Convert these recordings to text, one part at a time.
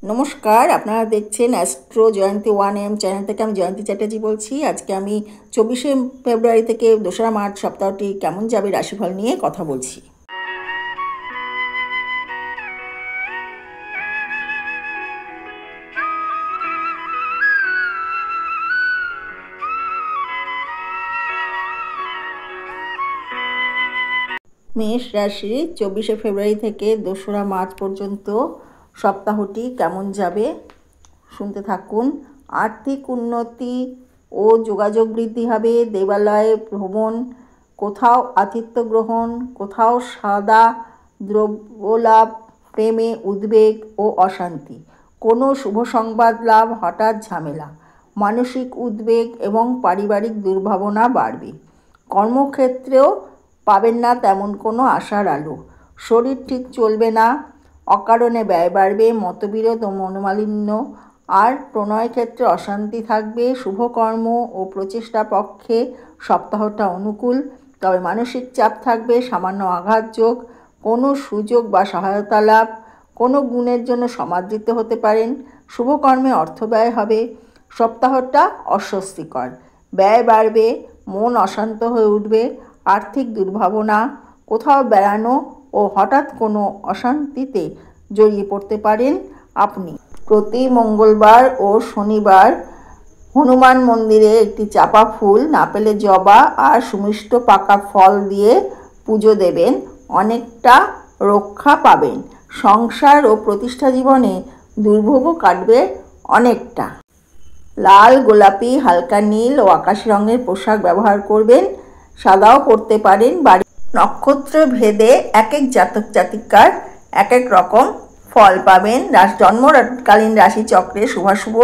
নমস্কার, আপনারা দেখছেন অ্যাস্ট্রো জয়ন্তী 1M চ্যানেল থেকে। আমি জয়ন্তী চ্যাটার্জি বলছি। আজকে আমি 24শে ফেব্রুয়ারি থেকে 2রা মার্চ সপ্তাহটি কেমন যাবে রাশিফল নিয়ে কথা বলছি। মেষ রাশি 24শে ফেব্রুয়ারি থেকে 2রা মার্চ পর্যন্ত সপ্তাহটি কেমন যাবে শুনতে থাকুন। আর্থিক উন্নতি ও যোগাযোগ বৃদ্ধি হবে। দেবালয়ে ভ্রমণ, কোথাও আতিথ্য গ্রহণ, কোথাও সাদা দ্রব্যলাভ, প্রেমে উদ্বেগ ও অশান্তি, কোনো শুভ সংবাদ লাভ, হঠাৎ ঝামেলা, মানসিক উদ্বেগ এবং পারিবারিক দুর্ভাবনা বাড়বে। কর্মক্ষেত্রেও পাবেন না তেমন কোনো আশার আলো। শরীর ঠিক চলবে না, অকারণে ব্যয় বাড়বে, মতবিরোধ ও মনোমালিন্য আর প্রণয় ক্ষেত্রে অশান্তি থাকবে। শুভকর্ম ও প্রচেষ্টা পক্ষে সপ্তাহটা অনুকূল, তবে মানসিক চাপ থাকবে। সামান্য আঘাতযোগ, কোনো সুযোগ বা সহায়তা লাভ, কোনো গুণের জন্য সমাদৃত হতে পারেন। শুভকর্মে অর্থ ব্যয় হবে। সপ্তাহটা অস্বস্তিকর, ব্যয় বাড়বে, মন অশান্ত হয়ে উঠবে, আর্থিক দুর্ভাবনা, কোথাও বেড়ানো ও হঠাৎ কোনো অশান্তিতে জড়িয়ে পড়তে পারেন আপনি। প্রতি মঙ্গলবার ও শনিবার হনুমান মন্দিরে একটি চাপা ফুল, না পেলে জবা আর সুমিষ্ট পাকা ফল দিয়ে পুজো দেবেন, অনেকটা রক্ষা পাবেন। সংসার ও প্রতিষ্ঠা জীবনে দুর্ভোগও কাটবে অনেকটা। লাল, গোলাপি, হালকা নীল ও আকাশি রঙের পোশাক ব্যবহার করবেন। সাদাও পরতে পারেন। বাড়ি নক্ষত্র ভেদে এক এক জাতক জাতিকার এক এক রকম ফল পাবেন। জন্মকালীন রাশিচক্রে শুভাশুভ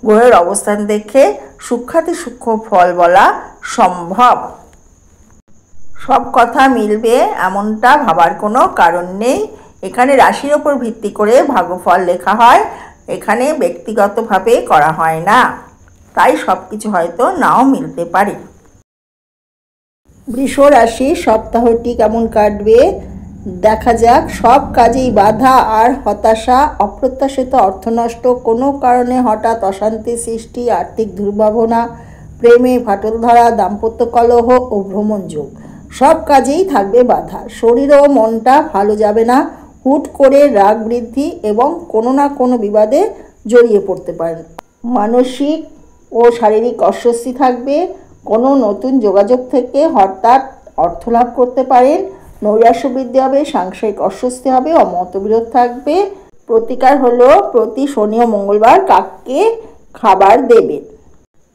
গ্রহের অবস্থান দেখে সূক্ষ্মাতি সূক্ষ্ম ফল বলা সম্ভব। সব কথা মিলবে এমনটা ভাবার কোনো কারণ নেই। এখানে রাশির ওপর ভিত্তি করে ভাগ্যফল লেখা হয়, এখানে ব্যক্তিগতভাবে করা হয় না, তাই সব কিছু হয়তো নাও মিলতে পারে। বৃষ রাশি সপ্তাহটি কেমন কাটবে দেখা যাক। সব কাজেই বাধা আর হতাশা, অপ্রত্যাশিত অর্থনষ্ট, কোনো কারণে হঠাৎ অশান্তি সৃষ্টি, আর্থিক দুর্ভাবনা, প্রেমে ফাটল ধরা, দাম্পত্য কলহ ও ভ্রমণ যোগ, সব কাজেই থাকবে বাধা। শরীর ও মনটা ভালো যাবে না, হুট করে রাগ বৃদ্ধি এবং কোনো না কোনো বিবাদে জড়িয়ে পড়তে পারেন। মানসিক ও শারীরিক অস্বস্তি থাকবে। কোনো নতুন যোগাযোগ থেকে হঠাৎ অর্থ লাভ করতে পারেন। নৈরাশ্য বৃদ্ধি হবে, সাংসারিক অস্বস্তি হবে ও মতবিরোধ থাকবে। প্রতিকার হলো প্রতি শনি ও মঙ্গলবার কাককে খাবার দেবেন।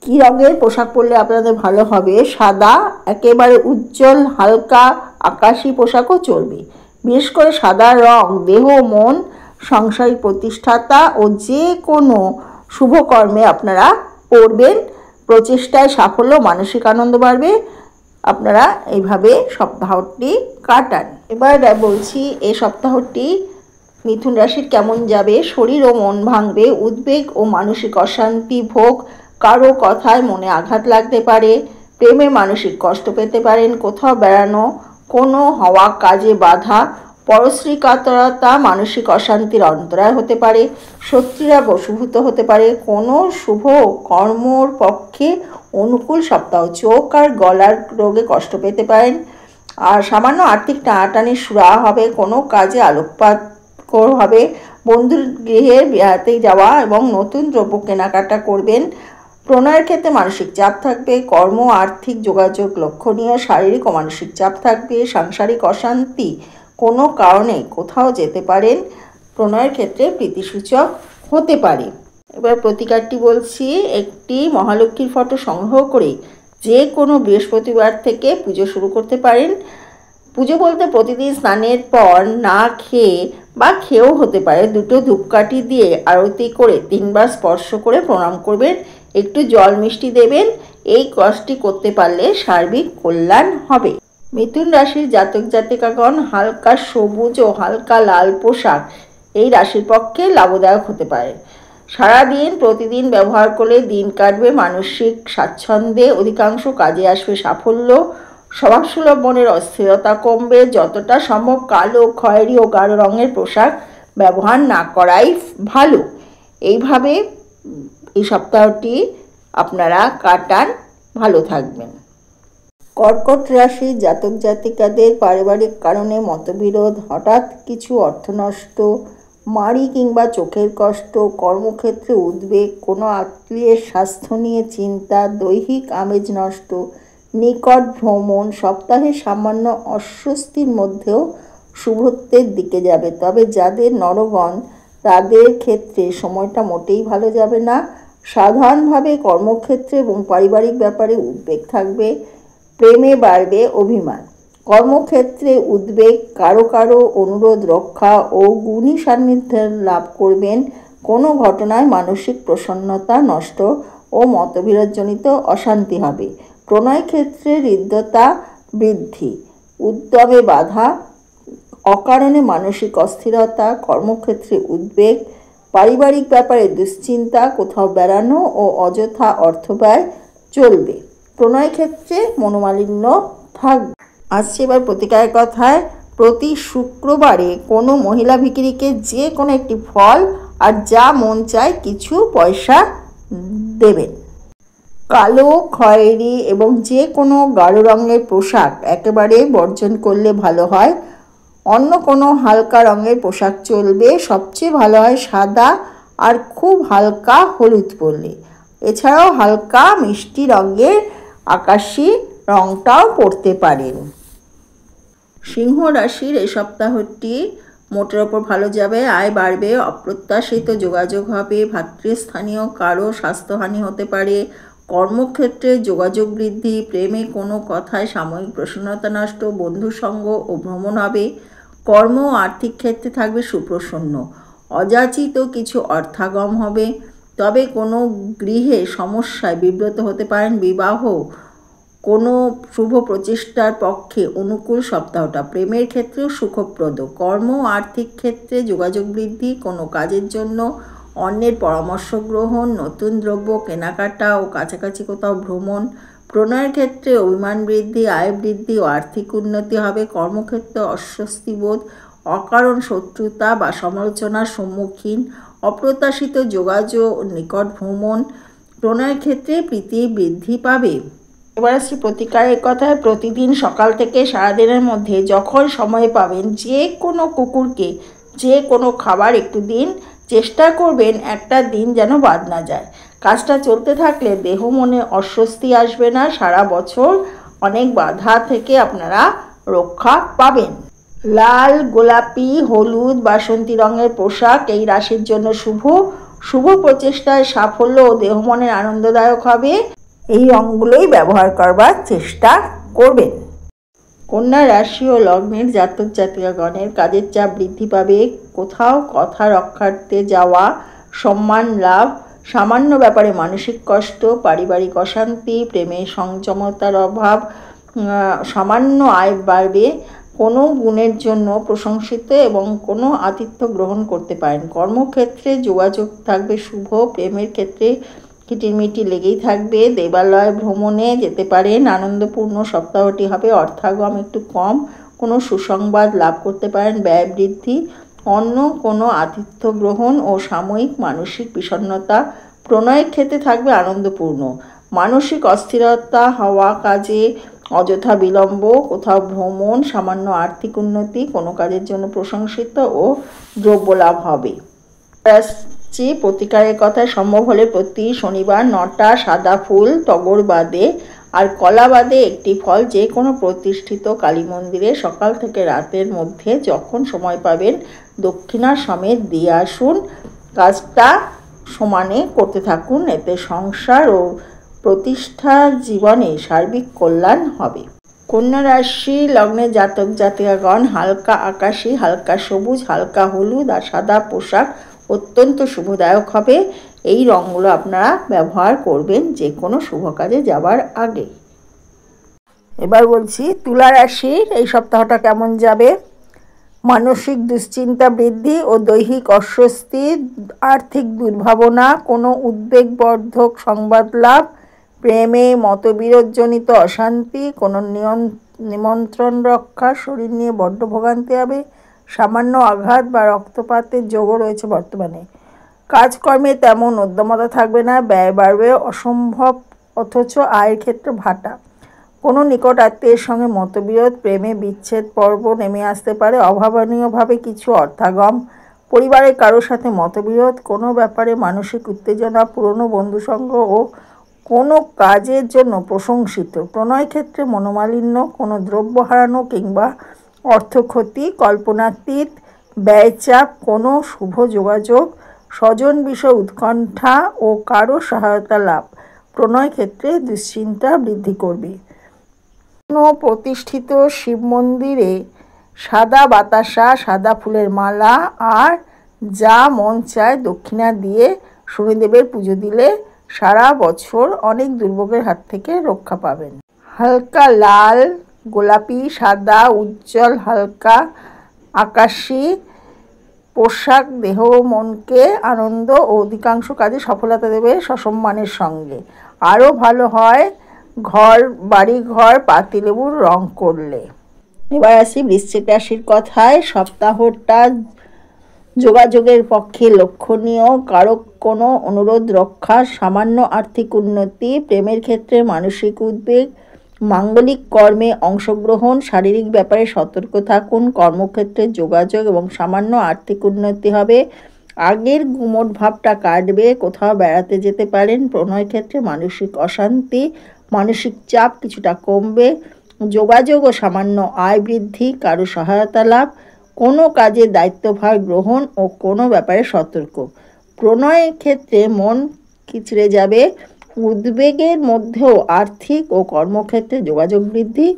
কী রঙের পোশাক পরলে আপনাদের ভালো হবে? সাদা, একেবারে উজ্জ্বল হালকা আকাশি পোশাকও চলবে। বিশেষ করে সাদা রং দেহ, মন, সাংসারিক প্রতিষ্ঠাতা ও যে কোনো শুভকর্মে আপনারা পরবেন। প্রচেষ্টায় সাফল্য, মানসিক আনন্দ বাড়বে। আপনারা এইভাবে সপ্তাহটি কাটান। এবার বলছি এই সপ্তাহটি মিথুন রাশির কেমন যাবে। শরীর ও মন ভাঙবে, উদ্বেগ ও মানসিক অশান্তি ভোগ, কারো কথায় মনে আঘাত লাগতে পারে, প্রেমে মানসিক কষ্ট পেতে পারেন, কোথাও বেড়ানো, কোনো হওয়া কাজে বাধা, পরশ্রী কাতরতা, মানসিক অশান্তির অন্তরায় হতে পারে, শত্রুরা বশীভূত হতে পারে। কোনো শুভ কর্মর পক্ষে অনুকূল সপ্তাহ। চোখ আর গলার রোগে কষ্ট পেতে পারেন আর সামান্য আর্থিক টানাটানি সুরা হবে। কোনো কাজে আলোকপাত হবে। বন্ধুর গৃহে বেড়াতে যাওয়া এবং নতুন দ্রব্য কেনাকাটা করবেন। প্রণয়ের ক্ষেত্রে মানসিক চাপ থাকবে। কর্ম, আর্থিক যোগাযোগ লক্ষণীয়। শারীরিক ও মানসিক চাপ থাকবে। সাংসারিক অশান্তি, কোনো কারণে কোথাও যেতে পারেন। প্রণয়ের ক্ষেত্রে প্রীতিসূচক হতে পারে। এবার প্রতিকারটি বলছি। একটি মহালক্ষ্মীর ফটো সংগ্রহ করে যে কোনো বৃহস্পতিবার থেকে পুজো শুরু করতে পারেন। পুজো বলতে প্রতিদিন স্নানের পর না খেয়ে বা খেয়েও হতে পারে, দুটো ধূপকাঠি দিয়ে আরতি করে 3বার স্পর্শ করে প্রণাম করবেন। একটু জল মিষ্টি দেবেন। এই কাজটি করতে পারলে সার্বিক কল্যাণ হবে। মিথুন রাশির জাতক জাতিকাগণ হালকা সবুজ ও হালকা লাল পোশাক এই রাশির পক্ষে লাভদায়ক হতে পারে। সারাদিন প্রতিদিন ব্যবহার করলে দিন কাটবে মানসিক স্বাচ্ছন্দ্যে, অধিকাংশ কাজে আসবে সাফল্য। স্বভাবসুলভ মনের অস্থিরতা কমবে। যতটা সম্ভব কালো, খয়েরি ও গাঢ় রঙের পোশাক ব্যবহার না করাই ভালো। এইভাবে এই সপ্তাহটি আপনারা কাটান, ভালো থাকবেন। কর্কট রাশি জাতক জাতিকাদের পারিবারিক কারণে মতবিরোধ, হঠাৎ কিছু অর্থনষ্ট, মাড়ি কিংবা চোখের কষ্ট, কর্মক্ষেত্রে উদ্বেগ, কোনো আত্মীয়ের স্বাস্থ্য নিয়ে চিন্তা, দৈহিক আমেজ নষ্ট, নিকট ভ্রমণ, সপ্তাহে সামান্য অস্বস্তির মধ্যেও শুভত্বের দিকে যাবে। তবে যাদের নরগণ, তাদের ক্ষেত্রে সময়টা মোটেই ভালো যাবে না। সাধারণভাবে কর্মক্ষেত্রে এবং পারিবারিক ব্যাপারে উদ্বেগ থাকবে, প্রেমে বাড়বে অভিমান। কর্মক্ষেত্রে উদ্বেগ, কারো কারো অনুরোধ রক্ষা ও গুণী সান্নিধ্য লাভ করবেন। কোনো ঘটনায় মানসিক প্রসন্নতা নষ্ট ও মতবিরোধজনিত অশান্তি হবে। প্রণয় ক্ষেত্রে হৃদ্যতা বৃদ্ধি, উদ্যমে বাধা, অকারণে মানসিক অস্থিরতা, কর্মক্ষেত্রে উদ্বেগ, পারিবারিক ব্যাপারে দুশ্চিন্তা, কোথাও বেড়ানো ও অযথা অর্থব্যয় চলবে। প্রণয় ক্ষেত্রে মনোমালিন্য থাকবে। আসছে এবার প্রতিকারের কথায়। প্রতি শুক্রবারে কোনো মহিলা ভিখিরিকে যে কোনো একটি ফল আর যা মন চায় কিছু পয়সা দেবেন। কালো, খয়েরি এবং যে কোনো গাঢ় রঙের পোশাক একেবারে বর্জন করলে ভালো হয়। অন্য কোনো হালকা রঙের পোশাক চলবে। সবচেয়ে ভালো হয় সাদা আর খুব হালকা হলুদ পরলে। এছাড়াও হালকা মিষ্টি রঙের আকাশি রঙটাও পরতে পারেন। সিংহ রাশির এই সপ্তাহটি মোটের ওপর ভালো যাবে। আয় বাড়বে, অপ্রত্যাশিত যোগাযোগ হবে, ভাতৃস্থানীয় কারো স্বাস্থ্যহানি হতে পারে। কর্মক্ষেত্রে যোগাযোগ বৃদ্ধি, প্রেমে কোনো কথায় সাময়িক প্রসন্নতা নষ্ট, বন্ধুসঙ্গ ও ভ্রমণ হবে। কর্ম ও আর্থিক ক্ষেত্রে থাকবে সুপ্রসন্ন, অযাচিত কিছু অর্থাগম হবে। তবে কোনো গৃহে সমস্যায় বিব্রত হতে পারেন। বিবাহ কোনো শুভ প্রচেষ্টার পক্ষে অনুকূল সপ্তাহটা। প্রেমের ক্ষেত্রেও সুখপ্রদ। কর্ম ও আর্থিক ক্ষেত্রে যোগাযোগ বৃদ্ধি, কোনো কাজের জন্য অন্যের পরামর্শ গ্রহণ, নতুন দ্রব্য কেনাকাটা ও কাছাকাছি কোথাও ভ্রমণ। প্রণয়ের ক্ষেত্রে অভিমান বৃদ্ধি, আয় বৃদ্ধি ও আর্থিক উন্নতি হবে। কর্মক্ষেত্রে অস্বস্তিবোধ, অকারণ শত্রুতা বা সমালোচনার সম্মুখীন, অপ্রত্যাশিত যোগাযোগ, নিকট ভ্রমণ। প্রণয়ের ক্ষেত্রে প্রীতি বৃদ্ধি পাবে। এবার আসছি প্রতিকারের কথায়। প্রতিদিন সকাল থেকে সারাদিনের মধ্যে যখন সময় পাবেন যে কোনো কুকুরকে যে কোনো খাবার একটু দিন। চেষ্টা করবেন একটা দিন যেন বাদ না যায়। কাজটা চলতে থাকলে দেহ মনে অস্বস্তি আসবে না। সারা বছর অনেক বাধা থেকে আপনারা রক্ষা পাবেন। লাল, গোলাপি, হলুদ, বাসন্তী রঙের পোশাক এই রাশির জন্য শুভ। শুভ প্রচেষ্টায় সাফল্য ও দেহ মনের আনন্দদায়ক হবে। এই রঙগুলোই ব্যবহার করবার চেষ্টা করবেন। কন্যা রাশি ও লগ্নের জাতক জাতিকাগণের কাজের চাপ বৃদ্ধি পাবে। কোথাও কথা রক্ষার্থে যাওয়া, সম্মান লাভ, সামান্য ব্যাপারে মানসিক কষ্ট, পারিবারিক অশান্তি, প্রেমে সংযমতার অভাব, সামান্য আয় বাড়বে। কোনো গুণের জন্য প্রশংসিত এবং কোনো আতিথ্য গ্রহণ করতে পারেন। কর্মক্ষেত্রে যোগাযোগ থাকবে শুভ। প্রেমের ক্ষেত্রে কিটিমিটি লেগেই থাকবে। দেবালয় ভ্রমণে যেতে পারেন। আনন্দপূর্ণ সপ্তাহটি হবে। অর্থাগম একটু কম, কোনো সুসংবাদ লাভ করতে পারেন। ব্যয় বৃদ্ধি, অন্য কোনো আতিথ্য গ্রহণ ও সাময়িক মানসিক বিষণ্ণতা। প্রণয়ের ক্ষেত্রে থাকবে আনন্দপূর্ণ, মানসিক অস্থিরতা হওয়া কাজে অযথা বিলম্ব, কোথাও ভ্রমণ, সামান্য আর্থিক উন্নতি, কোনো কাজের জন্য প্রশংসিত ও দ্রব্য লাভ হবে। আসছি প্রতিকারের কথায়। সম্ভব হলে প্রতি শনিবার 9টা সাদা ফুল, টগর বাদে আর কলা বাদে একটি ফল যে কোনো প্রতিষ্ঠিত কালী মন্দিরে সকাল থেকে রাতের মধ্যে যখন সময় পাবেন দক্ষিণা সমেত দিয়ে আসুন। কাজটা সমানে করতে থাকুন, এতে সংসার ও প্রতিষ্ঠা জীবনে সার্বিক কল্যাণ হবে। কন্যা রাশি লগ্নের জাতক জাতিকাগণ হালকা আকাশি, হালকা সবুজ, হালকা হলুদ আর সাদা পোশাক অত্যন্ত শুভদায়ক হবে। এই রঙগুলো আপনারা ব্যবহার করবেন যে কোনো শুভ কাজে যাবার আগে। এবার বলছি তুলা রাশির এই সপ্তাহটা কেমন যাবে। মানসিক দুশ্চিন্তা বৃদ্ধি ও দৈহিক অস্বস্তি, আর্থিক দুর্ভাবনা, কোনো উদ্বেগবর্ধক সংবাদ লাভ, প্রেমে মতবিরোধজনিত অশান্তি, কোনো নিমন্ত্রণ রক্ষা, শরীর নিয়ে বড্ড ভোগান্তি হবে, সামান্য আঘাত বা রক্তপাতের যোগও রয়েছে বর্তমানে। কাজকর্মে তেমন উদ্যমতা থাকবে না, ব্যয় বাড়বে অসম্ভব, অথচ আয়ের ক্ষেত্রে ভাটা। কোনো নিকট আত্মীয়ের সঙ্গে মতবিরোধ, প্রেমে বিচ্ছেদ পর্ব নেমে আসতে পারে, অভাবনীয়ভাবে কিছু অর্থাগম, পরিবারের কারোর সাথে মতবিরোধ, কোনো ব্যাপারে মানসিক উত্তেজনা, পুরনো বন্ধুসঙ্গ ও কোনো কাজের জন্য প্রশংসিত। প্রণয় ক্ষেত্রে মনোমালিন্য, কোনো দ্রব্য হারানো কিংবা অর্থক্ষতি, কল্পনাতীত ব্যয়চাপ, কোনো শুভ যোগাযোগ, স্বজন বিষয় উৎকণ্ঠা ও কারো সহায়তা লাভ প্রণয় ক্ষেত্রে দুশ্চিন্তা বৃদ্ধি করবে। কোনো প্রতিষ্ঠিত শিব মন্দিরে সাদা বাতাসা, সাদা ফুলের মালা আর যা মন চায় দক্ষিণা দিয়ে শনিদেবের পুজো দিলে সারা বছর অনেক দুর্ভোগের হাত থেকে রক্ষা পাবেন। হালকা লাল, গোলাপি, সাদা, উজ্জ্বল হালকা আকাশি পোশাক দেহ মনকে আনন্দ ও অধিকাংশ কাজে সফলতা দেবে সসম্মানের সঙ্গে। আরও ভালো হয় বাড়িঘর পাতিলেবুর রং করলে। এবার আসি বৃশ্চিক রাশির কথায়। সপ্তাহটা যোগাযোগের পক্ষে লক্ষণীয়, কারো কোনো অনুরোধ রক্ষা, সামান্য আর্থিক উন্নতি, প্রেমের ক্ষেত্রে মানসিক উদ্বেগ, মাঙ্গলিক কর্মে অংশগ্রহণ, শারীরিক ব্যাপারে সতর্ক থাকুন, কর্মক্ষেত্রে যোগাযোগ এবং সামান্য আর্থিক উন্নতি হবে, আগের গুমোট ভাবটা কাটবে, কোথাও বেড়াতে যেতে পারেন, প্রণয় ক্ষেত্রে মানসিক অশান্তি, মানসিক চাপ কিছুটা কমবে, যোগাযোগ ও সামান্য আয় বৃদ্ধি, কারো সহায়তা লাভ, কোনো কাজে দায়িত্বভার গ্রহণ ও কোনো ব্যাপারে সতর্ক। প্রণয়ের ক্ষেত্রে মন খিচড়ে যাবে, উদ্বেগের মধ্যেও আর্থিক ও কর্মক্ষেত্রে যোগাযোগ বৃদ্ধি,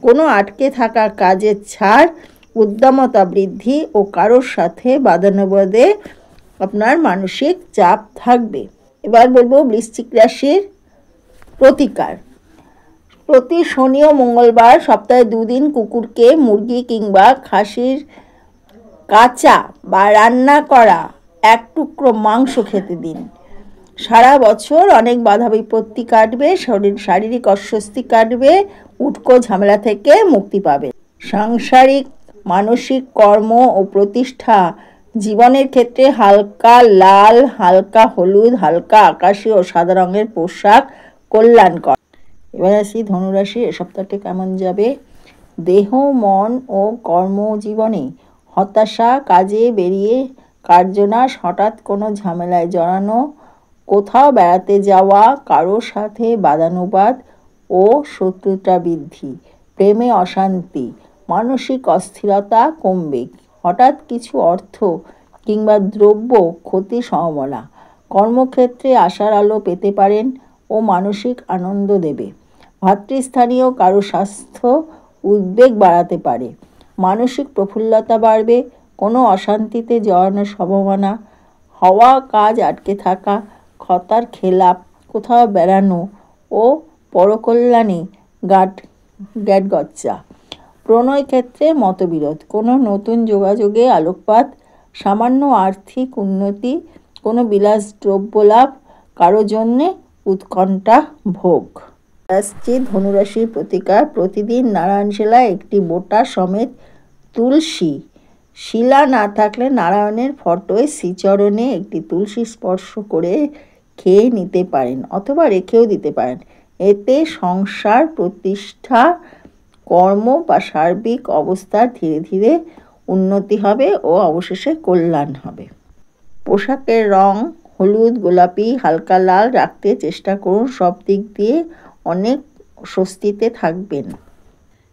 কোনো আটকে থাকা কাজের ছাড়, উদ্যমতা বৃদ্ধি ও কারোর সাথে বাদানুবাদে আপনার মানসিক চাপ থাকবে। এবার বলবো বৃশ্চিক রাশির প্রতিকার। প্রতি শনি ও মঙ্গলবার সপ্তাহে 2 দিন কুকুরকে মুরগি কিংবা খাসির কাঁচা বা রান্না করা 1 টুকরো মাংস খেতে দিন। সারা বছর অনেক বাধা বিপত্তি কাটবে, শারীরিক অস্বস্তি কাটবে, উটকো ঝামেলা থেকে মুক্তি পাবে। সাংসারিক, মানসিক, কর্ম ও প্রতিষ্ঠা জীবনের ক্ষেত্রে হালকা লাল, হালকা হলুদ, হালকা আকাশি ও সাদা রঙের পোশাক কল্যাণকর। এবার আসি ধনুরাশি। এ সপ্তাহটি কেমন যাবে? দেহ, মন ও কর্মজীবনে হতাশা, কাজে বেরিয়ে কার্যনাশ, হঠাৎ কোনো ঝামেলায় জড়ানো, কোথাও বেড়াতে যাওয়া, কারো সাথে বাদানুবাদ ও শত্রুতা বৃদ্ধি, প্রেমে অশান্তি, মানসিক অস্থিরতা কমবে, হঠাৎ কিছু অর্থ কিংবা দ্রব্য ক্ষতির সম্ভাবনা, কর্মক্ষেত্রে আশার আলো পেতে পারেন ও মানসিক আনন্দ দেবে। ভাতৃস্থানীয় কারো স্বাস্থ্য উদ্বেগ বাড়াতে পারে, মানসিক প্রফুল্লতা বাড়বে, কোনো অশান্তিতে জড়ানোর সম্ভাবনা, হওয়া কাজ আটকে থাকা, খতার খেলাপ, কোথাও বেড়ানো ও পরকল্যাণে গ্যাটগচ্চা। প্রণয় ক্ষেত্রে মতবিরোধ, কোনো নতুন যোগাযোগে আলোকপাত, সামান্য আর্থিক উন্নতি, কোনো বিলাস দ্রব্য লাভ, কারো জন্যে উৎকণ্ঠা ভোগ। আসছে ধনুরাশির প্রতিকার। প্রতিদিন নারায়ণ শিলায় একটি বোটা সমেত তুলসী, শিলা না থাকলে নারায়ণের ফটোয় শ্রীচরণে একটি তুলসী স্পর্শ করে খেয়ে নিতে পারেন অথবা রেখেও দিতে পারেন। এতে সংসার, প্রতিষ্ঠা, কর্ম বা সার্বিক অবস্থার ধীরে ধীরে উন্নতি হবে ও অবশেষে কল্যাণ হবে। পোশাকের রং হলুদ, গোলাপি, হালকা লাল রাখতে চেষ্টা করুন, সব দিক দিয়ে অনেক স্বস্তিতে থাকবেন।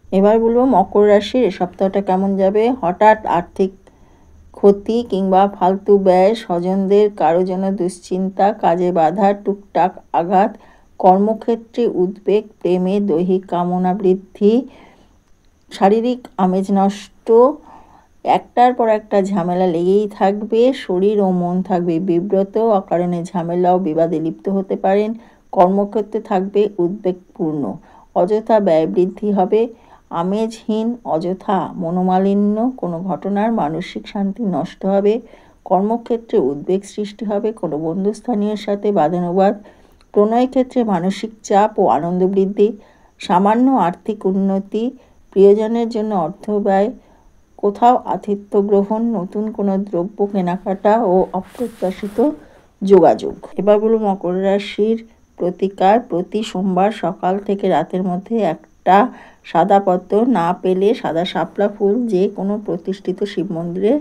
এবার বলবো মকর রাশির এ সপ্তাহটা কেমন যাবে। হঠাৎ আর্থিক ক্ষতি কিংবা ফালতু ব্যয়, স্বজনদের কারো জন্য দুশ্চিন্তা, কাজে বাধা, টুকটাক আঘাত, কর্মক্ষেত্রে উদ্বেগ, প্রেমে দৈহিক কামনা বৃদ্ধি, শারীরিক আমেজ নষ্ট, একটার পর একটা ঝামেলা লেগেই থাকবে, শরীর ও মন থাকবে বিব্রত, অকারণে ঝামেলা ও বিবাদে লিপ্ত হতে পারেন, কর্মক্ষেত্রে থাকবে উদ্বেগপূর্ণ, অযথা ব্যয় বৃদ্ধি হবে, আমেজহীন, অযথা মনোমালিন্য, কোনো ঘটনার মানসিক শান্তি নষ্ট হবে, কর্মক্ষেত্রে উদ্বেগ সৃষ্টি হবে, কোনো বন্ধুস্থানীয়ের সাথে বাদানুবাদ, প্রণয় ক্ষেত্রে মানসিক চাপ ও আনন্দ বৃদ্ধি, সামান্য আর্থিক উন্নতি, প্রিয়জনের জন্য অর্থ ব্যয়, কোথাও আতিথ্য গ্রহণ, নতুন কোনো দ্রব্য কেনাকাটা ও অপ্রত্যাশিত যোগাযোগ। এবার বলব মকর রাশির প্রতিকার। প্রতি সোমবার সকাল থেকে রাতের মধ্যে একটা সাদা পদ্ম, না পেলে সাদা শাপলা ফুল যে কোনো প্রতিষ্ঠিত শিব মন্দিরে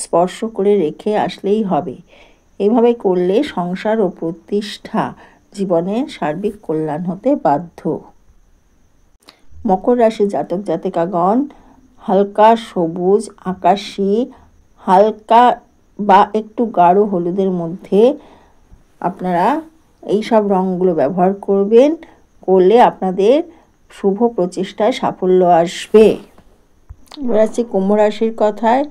স্পর্শ করে রেখে আসলেই হবে। এভাবে করলে সংসার ও প্রতিষ্ঠা জীবনের সার্বিক কল্যাণ হতে বাধ্য। মকর রাশির জাতক জাতিকাগণ হালকা সবুজ, আকাশি, হালকা বা একটু গাঢ় হলুদের মধ্যে আপনারা এই সব রঙগুলো ব্যবহার করলে আপনাদের শুভ প্রচেষ্টায় সাফল্য আসবে। এবার আছে কুম্ভ রাশির কথায়।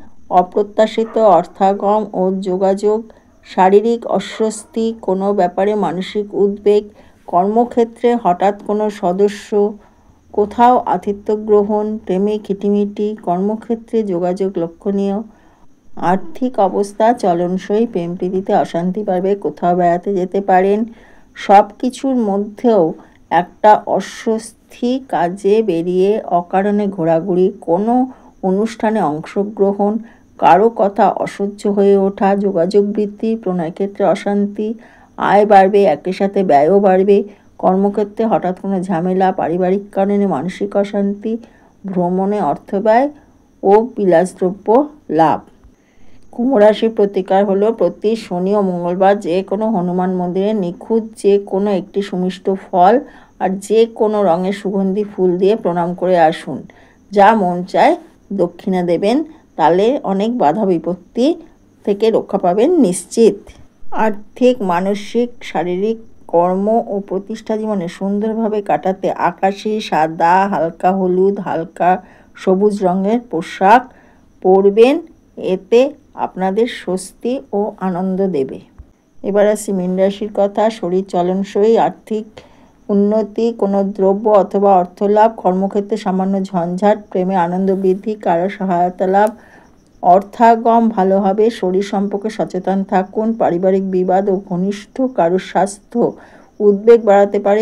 অপ্রত্যাশিত অর্থাগম ও যোগাযোগ, শারীরিক অস্বস্তি, কোনো ব্যাপারে মানসিক উদ্বেগ, কর্মক্ষেত্রে হঠাৎ কোনো সদস্য, কোথাও আতিথ্য গ্রহণ, প্রেমে খিটিমিটি, কর্মক্ষেত্রে যোগাযোগ লক্ষণীয়, আর্থিক অবস্থা চলনসই, প্রেম প্রীতিতে অশান্তি বাড়বে, কোথাও বেড়াতে যেতে পারেন। সব কিছুর মধ্যেও একটা অস্বস্তি, কাজে বেরিয়ে অকারণে ঘোরাঘুরি, কোনো অনুষ্ঠানে অংশগ্রহণ, কারো কথা অসহ্য হয়ে ওঠা, যোগাযোগ বৃদ্ধি, প্রণয়ক্ষেত্রে অশান্তি, আয় বাড়বে, একই সাথে ব্যয়ও বাড়বে, কর্মক্ষেত্রে হঠাৎ কোনো ঝামেলা, পারিবারিক কারণে মানসিক অশান্তি, ভ্রমণে অর্থ ব্যয় ও বিলাসদ্রব্য লাভ। কুম্ভ রাশির প্রতিকার হলো প্রতি শনি ও মঙ্গলবার যে কোনো হনুমান মন্দিরে নিখুঁত যে কোনো একটি সুমিষ্ট ফল আর যে কোনো রঙের সুগন্ধি ফুল দিয়ে প্রণাম করে আসুন। যা মন চায় দক্ষিণা দেবেন, তাহলে অনেক বাধা বিপত্তি থেকে রক্ষা পাবেন নিশ্চিত। আর্থিক, মানসিক, শারীরিক, কর্ম ও প্রতিষ্ঠা জীবনে সুন্দরভাবে কাটাতে আকাশি, সাদা, হালকা হলুদ, হালকা সবুজ রঙের পোশাক পরবেন। এতে আপনাদের স্বস্তি ও আনন্দ দেবে। এবার আসি মীন রাশির কথা। শরীর চলনসই, আর্থিক উন্নতি, কোনো দ্রব্য অথবা অর্থলাভ, কর্মক্ষেত্রে সামান্য ঝঞ্ঝাট, প্রেমে আনন্দ বৃদ্ধি, কারো সহায়তা লাভ, অর্থাগম ভালো হবে। শরীর সম্পর্কে সচেতন থাকুন। পারিবারিক বিবাদ ও ঘনিষ্ঠ কারোর স্বাস্থ্য উদ্বেগ বাড়াতে পারে।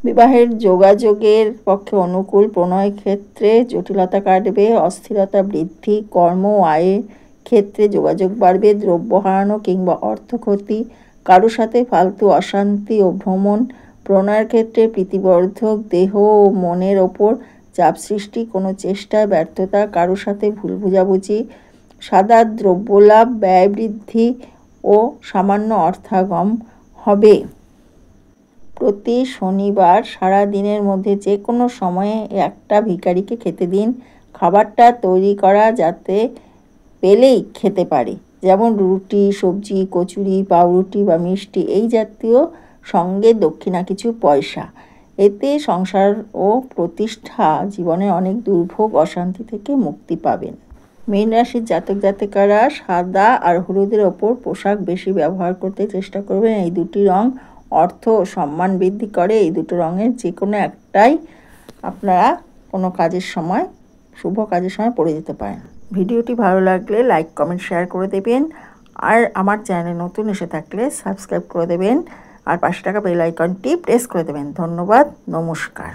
বিবাহের যোগাযোগের পক্ষে অনুকূল, প্রণয় ক্ষেত্রে জটিলতা কাটবে, অস্থিরতা বৃদ্ধি, কর্ম ও আয়ের ক্ষেত্রে যোগাযোগ বাড়বে, দ্রব্য হারানো কিংবা অর্থ ক্ষতি, কারো সাথে ফালতু অশান্তি ও ভ্রমণ, প্রণয়ের ক্ষেত্রে প্রীতিবর্ধক, দেহ ও মনের ওপর চাপ সৃষ্টি, কোনো চেষ্টায় ব্যর্থতা, কারো সাথে ভুল বোঝাবুঝি, সাদা দ্রব্যলাভ, ব্যয় বৃদ্ধি ও সামান্য অর্থাগম হবে। প্রতি শনিবার সারা দিনের মধ্যে যে কোনো সময়ে একটা ভিখারিকে খেতে দিন। খাবারটা তৈরি করা যাতে পেলেই খেতে পারে, যেমন রুটি, সবজি, কচুরি, পাউরুটি বা মিষ্টি এই জাতীয়, সঙ্গে দক্ষিণা কিছু পয়সা। এতে সংসার ও প্রতিষ্ঠা জীবনে অনেক দুর্ভোগ অশান্তি থেকে মুক্তি পাবেন। মীন রাশির জাতক জাতিকারা সাদা আর হলুদের ওপর পোশাক বেশি ব্যবহার করতে চেষ্টা করবেন। এই দুটি রং অর্থ ও সম্মান বৃদ্ধি করে। এই দুটো রঙের যে কোনো একটাই আপনারা কোনো কাজের সময়, শুভ কাজের সময় পরে যেতে পারেন। ভিডিওটি ভালো লাগলে লাইক, কমেন্ট, শেয়ার করে দেবেন। আর আমার চ্যানেলে নতুন এসে থাকলে সাবস্ক্রাইব করে দেবেন আর পাশে থাকা বেল আইকনটি প্রেস করে দেবেন। ধন্যবাদ, নমস্কার।